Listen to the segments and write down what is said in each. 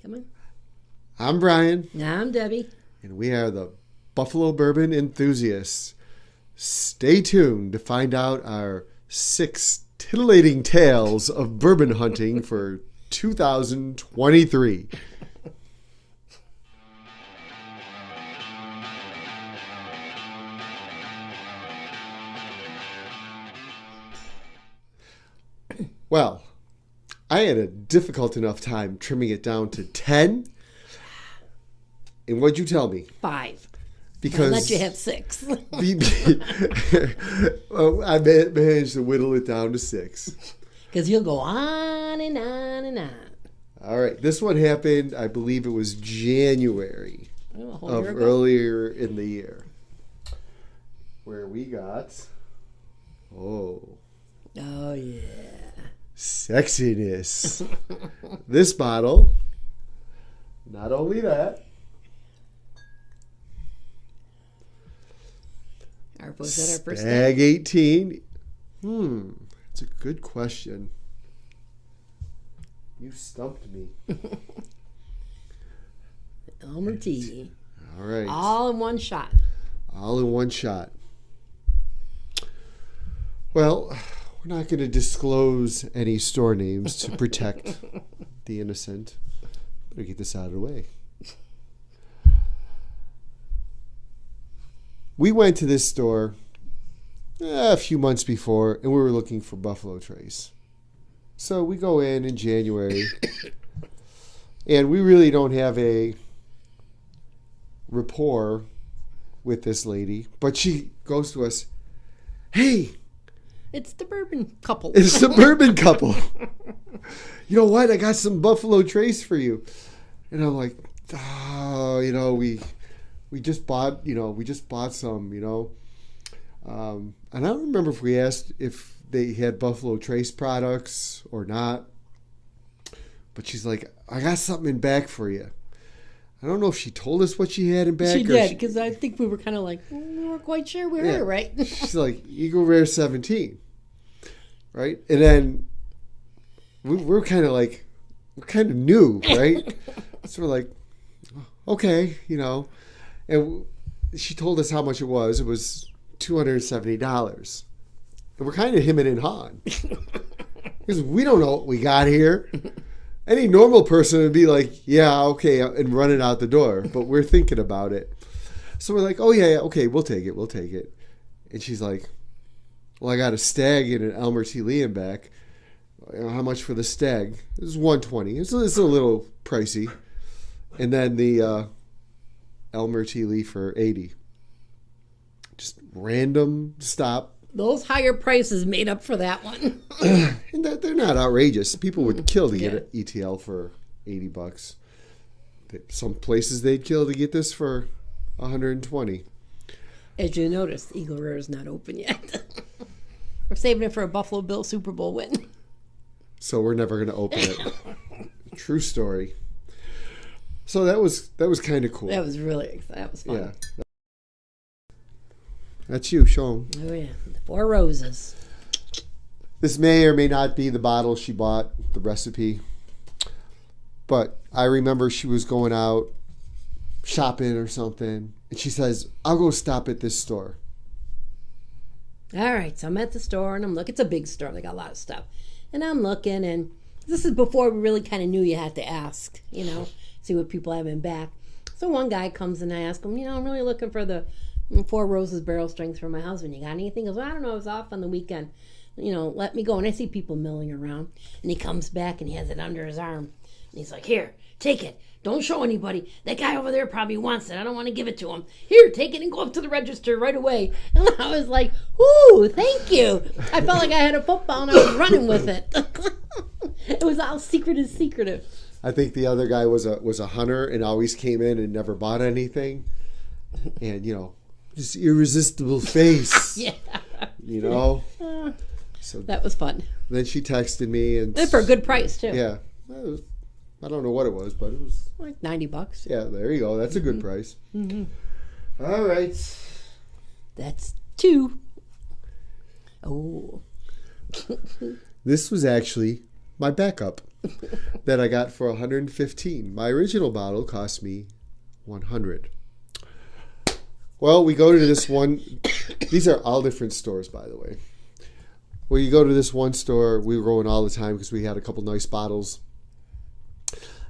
Come on. I'm Brian. I'm Debbie. And we are the Buffalo Bourbon enthusiasts. Stay tuned to find out our 6 titillating tales of bourbon hunting for 2023. Well, I had a difficult enough time trimming it down to 10. And what'd you tell me? 5. Because I'll let you have 6. Well, I managed to whittle it down to 6. Because you'll go on and on and on. All right. This one happened, I believe it was January of year ago? earlier in the year. Where we got, Oh, yeah. sexiness. This bottle, not only that, Was that our first Stag day? 18. That's a good question. You stumped me. Elmer T. All right. All in one shot. All in one shot. Well, we're not going to disclose any store names to protect the innocent. Better get this out of the way. We went to this store a few months before, and we were looking for Buffalo Trace. So we go in January, and we really don't have a rapport with this lady, but she goes to us, "Hey, It's the bourbon couple. it's the bourbon couple. You know what? I got some Buffalo Trace for you." And I'm like, "Oh, we just bought some, and I don't remember if we asked if they had Buffalo Trace products or not. But she's like, "I got something in back for you." I don't know if she told us what she had in back. She did, because I think we were kind of like, we weren't quite sure we were, right? She's like, Eagle Rare 17. Right? And then we're kind of like, we're kind of new, right? So we're like, okay, And she told us how much it was. It was $270. And we're kind of hemming and hawing. Because we don't know what we got here. Any normal person would be like, yeah, okay, and running out the door. But we're thinking about it. So we're like, oh, yeah, okay, we'll take it. And she's like, well, I got a Stag and an Elmer T. Lee in back. How much for the Stag? It was $120. It's a little pricey. And then the Elmer T. Lee for $80. Just random stop. Those higher prices made up for that one. And they're not outrageous. People would kill to get an ETL for $80. Some places they'd kill to get this for $120. As you noticed, Eagle Rare is not open yet. We're saving it for a Buffalo Bill Super Bowl win. So we're never going to open it. True story. So that was kind of cool. That was fun. Yeah. That's you. Show them. Oh, yeah. The 4 Roses. This may or may not be the bottle she bought, the recipe. But I remember she was going out shopping or something. And she says, I'll go stop at this store. All right. So I'm at the store and I'm looking. It's a big store. They got a lot of stuff. And I'm looking, and this is before we really kind of knew you had to ask, see what people have in back. So one guy comes and I ask him, I'm really looking for the 4 Roses barrel strength for my husband. You got anything? He goes, well, I don't know. I was off on the weekend. Let me go. And I see people milling around. And he comes back and he has it under his arm. And he's like, here, take it. Don't show anybody. That guy over there probably wants it. I don't want to give it to him. Here, take it and go up to the register right away. And I was like, ooh, thank you. I felt like I had a football and I was running with it. It was all secretive. I think the other guy was a hunter and always came in and never bought anything. And, this irresistible face. Yeah. So that was fun. Then she texted me. And for a good price, too. Yeah. I don't know what it was, but it was like $90. Yeah, there you go. That's a good price. Mm-hmm. All right. That's 2. Oh. This was actually my backup. that I got for $115. My original bottle cost me $100. Well, we go to this one. These are all different stores, by the way. Well, you go to this one store. We were going all the time because we had a couple nice bottles.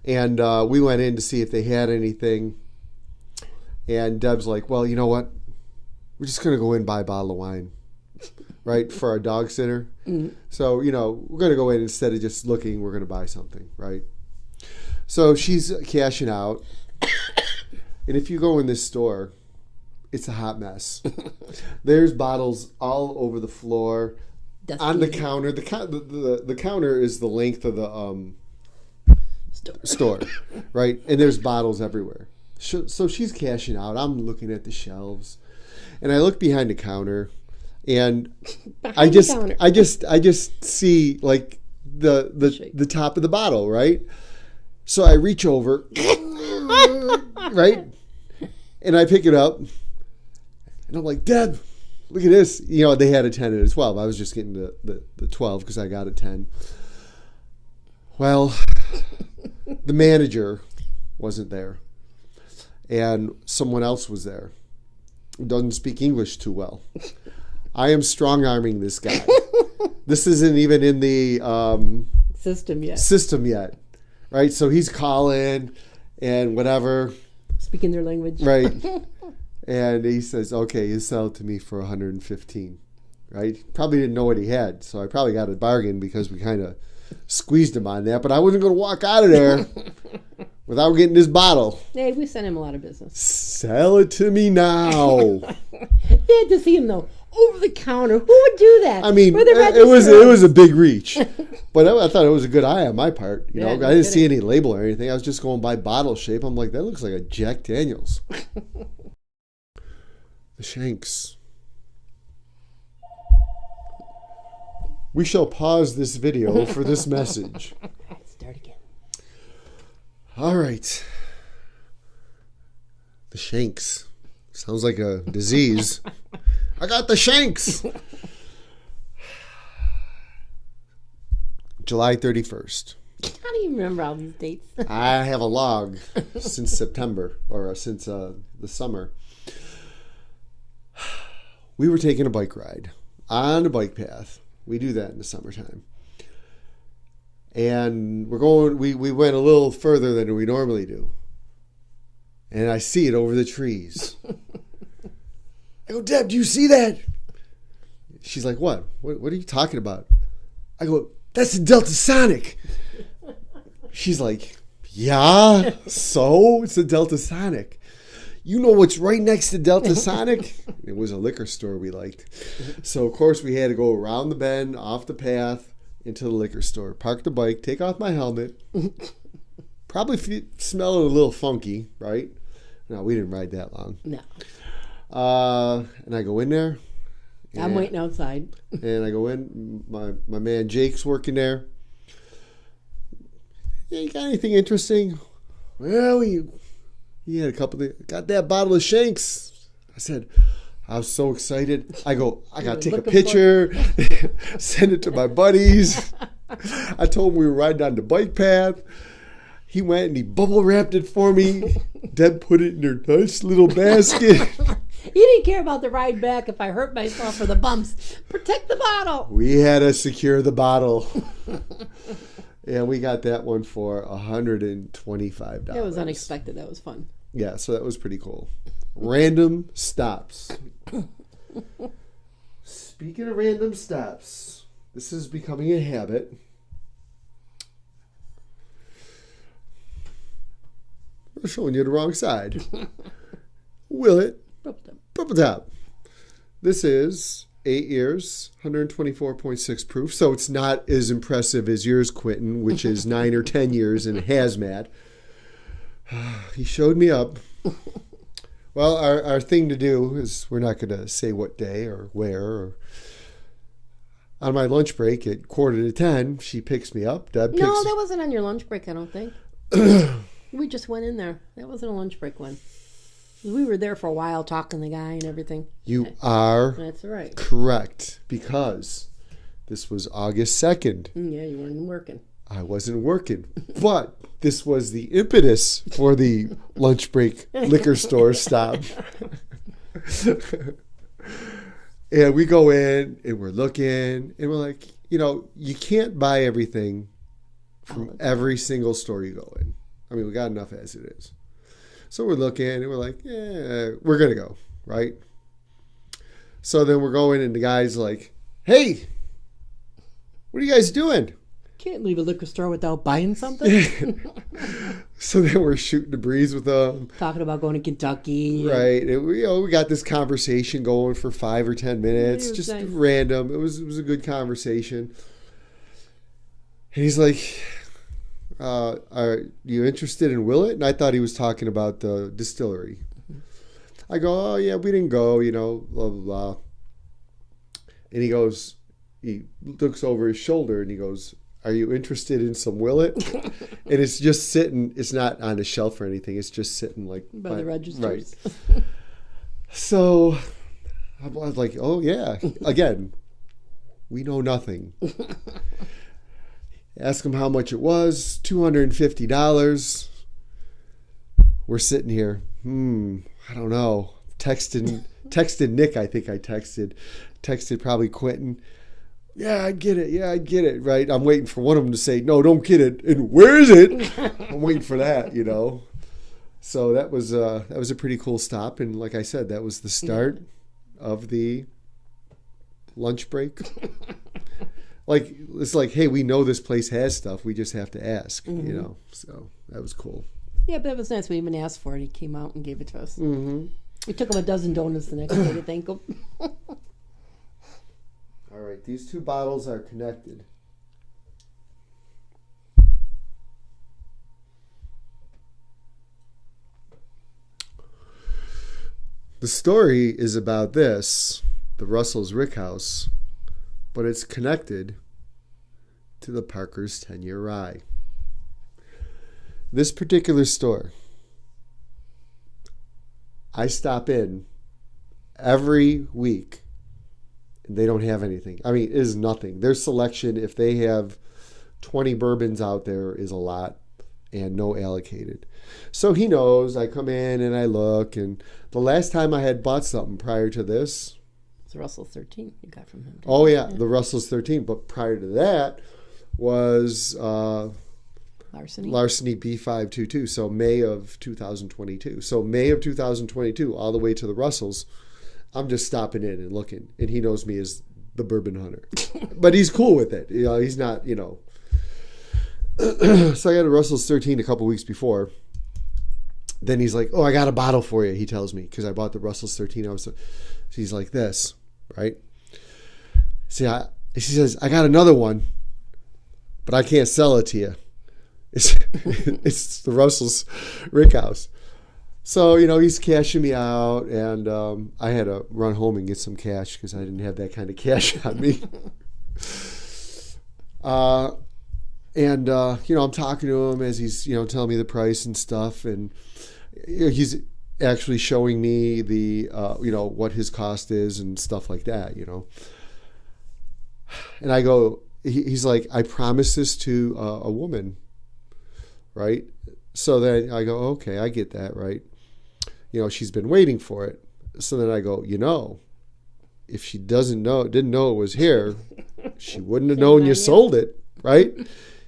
And we went in to see if they had anything. And Deb's like, well, you know what? We're just going to go in and buy a bottle of wine, right, for our dog sitter. Mm. So, we're going to go in instead of just looking, we're going to buy something, right? So she's cashing out. And if you go in this store, it's a hot mess. There's bottles all over the floor, on the counter. The counter is the length of the store, right? And there's bottles everywhere. So she's cashing out. I'm looking at the shelves, and I look behind the counter, and I just see like the top of the bottle, right? So I reach over, right, and I pick it up. And I'm like, Deb, look at this. They had a 10 and a 12. I was just getting the 12 because I got a 10. Well, the manager wasn't there. And someone else was there who doesn't speak English too well. I am strong-arming this guy. This isn't even in the system yet. Right? So he's calling and whatever. Speaking their language. Right. And he says, okay, you sell it to me for $115, right? Probably didn't know what he had, so I probably got a bargain because we kind of squeezed him on that. But I wasn't going to walk out of there without getting this bottle. Hey, we sent him a lot of business. Sell it to me now. You had to see him, though, over the counter. Who would do that? I mean, it was a big reach. But I thought it was a good eye on my part. I didn't see any label or anything. I was just going by bottle shape. I'm like, that looks like a Jack Daniels. The Shenks. We shall pause this video for this message. Start again. All right. The Shenks. Sounds like a disease. I got the Shenks. July 31st. How do you remember all these dates? I have a log since September, or since the summer. We were taking a bike ride on a bike path. We do that in the summertime. And we went a little further than we normally do. And I see it over the trees. I go, Deb, do you see that? She's like, what? What are you talking about? I go, that's the Delta Sonic. She's like, yeah, so? It's a Delta Sonic. You know what's right next to Delta Sonic? It was a liquor store we liked. So, of course, we had to go around the bend, off the path, into the liquor store. Park the bike, take off my helmet. Probably smell it a little funky, right? No, we didn't ride that long. No. And I go in there. I'm waiting outside. And I go in. My man Jake's working there. Yeah, you got anything interesting? Well, he had a couple of got that bottle of Shanks. I said, I was so excited. I go, I got to take a picture, send it to my buddies. I told him we were riding on the bike path. He went and he bubble wrapped it for me. Deb put it in her nice little basket. He didn't care about the ride back if I hurt myself or the bumps. Protect the bottle. We had to secure the bottle. And we got that one for $125. It was unexpected. That was fun. Yeah, so that was pretty cool. Random stops. Speaking of random stops, this is becoming a habit. We're showing you the wrong side. Willett Purple Top. This is 8 years, 124.6 proof. So it's not as impressive as yours, Quentin, which is 9 or 10 years in hazmat. He showed me up. Well, our thing to do is we're not going to say what day or where. Or on my lunch break at 9:45, she picks me up. Deb picks No, that wasn't on your lunch break, I don't think. We just went in there. That wasn't a lunch break one. We were there for a while talking to the guy and everything. You are That's right. correct, because this was August 2nd. Yeah, you weren't working. I wasn't working, but this was the impetus for the lunch break liquor store stop. And we go in and we're looking and we're like, you can't buy everything from every single store you go in. I mean, we got enough as it is. So we're looking and we're like, yeah, we're going to go, right? So then we're going and the guy's like, hey, what are you guys doing? Can't leave a liquor store without buying something. So then we're shooting the breeze with them. Talking about going to Kentucky. Right. And we got this conversation going for 5 or 10 minutes. Just nice. Random. It was a good conversation. And he's like, are you interested in Willett? And I thought he was talking about the distillery. I go, oh, yeah, we didn't go, blah, blah, blah. And he looks over his shoulder and he goes, are you interested in some Willett? And it's just sitting, it's not on a shelf or anything. It's just sitting like by the registers. Right. So I was like, oh, yeah. Again, we know nothing. Ask him how much it was, $250. We're sitting here. I don't know. Texted Nick, I think I texted probably Quentin. Yeah, I get it. Right. I'm waiting for one of them to say, no, don't get it. And where is it? I'm waiting for that, So that was a pretty cool stop. And like I said, that was the start of the lunch break. Like, it's like, hey, we know this place has stuff. We just have to ask, So that was cool. Yeah, but that was nice. We even asked for it. He came out and gave it to us. Mm-hmm. We took him a dozen donuts the next day to thank him. All right, these two bottles are connected. The story is about this, the Russell's Rickhouse, but it's connected to the Parker's 10-year rye. This particular store, I stop in every week. They don't have anything. I mean, it is nothing. Their selection, if they have 20 bourbons out there, is a lot and no allocated. So he knows. I come in and I look. And the last time I had bought something prior to this. It's Russell's 13 you got from him. Oh, yeah, the Russell's 13. But prior to that was Larceny B522. So May of 2022. So May of 2022, all the way to the Russells. I'm just stopping in and looking, and he knows me as the bourbon hunter. But he's cool with it. He's not, So I got a Russell's 13 a couple weeks before. Then he's like, oh, I got a bottle for you, he tells me, because I bought the Russell's 13. He's like this, right? See, he says, I got another one, but I can't sell it to you. It's the Russell's Rickhouse. So, he's cashing me out, and I had to run home and get some cash because I didn't have that kind of cash on me. I'm talking to him as he's, telling me the price and stuff, and he's actually showing me the, what his cost is and stuff like that, And I go, he's like, I promised this to a woman, right? So then I go, okay, I get that, right? She's been waiting for it. So then I go, if she didn't know it was here, she wouldn't have known you sold it, right?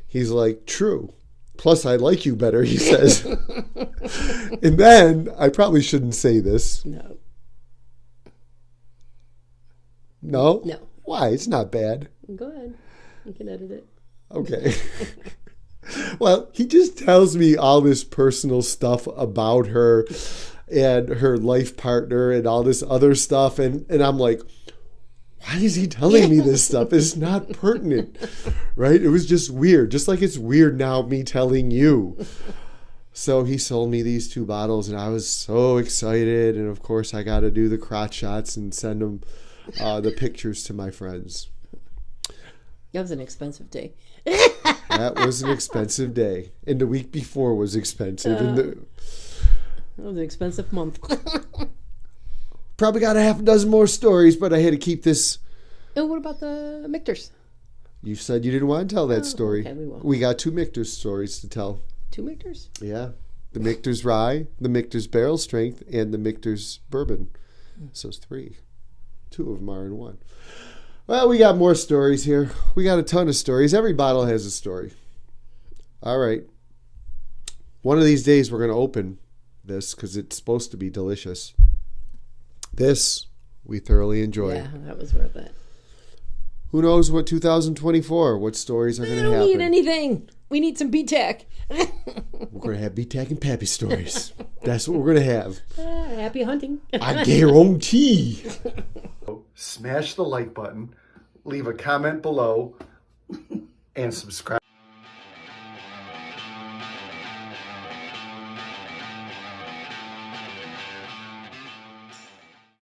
He's like, true. Plus, I like you better, he says. And then, I probably shouldn't say this. No. No? No. Why? It's not bad. Go ahead. You can edit it. Okay. Well, he just tells me all this personal stuff about her and her life partner and all this other stuff. And I'm like, why is he telling me this stuff? It's not pertinent, right? It was just weird. Just like it's weird now, me telling you. So he sold me these 2 bottles, and I was so excited. And, of course, I got to do the crotch shots and send them the pictures to my friends. That was an expensive day. That was an expensive day. And the week before was expensive. That was an expensive month. Probably got a half a dozen more stories, but I had to keep this. And what about the Michters? You said you didn't want to tell that story. Okay, we won't. We got 2 Michter's stories to tell. 2 Michters? Yeah. The Michter's Rye, the Michter's Barrel Strength, and the Michter's Bourbon. So it's 3. 2 of them are in 1. Well, we got more stories here. We got a ton of stories. Every bottle has a story. All right. One of these days we're going to open this because it's supposed to be delicious. This we thoroughly enjoy. Yeah, that was worth it. Who knows what 2024, what stories are going to happen. We don't need anything. We need some BTAC. We're going to have BTAC and Pappy stories. That's what we're going to have. Happy hunting. I guarantee. Smash the like button, leave a comment below, and subscribe.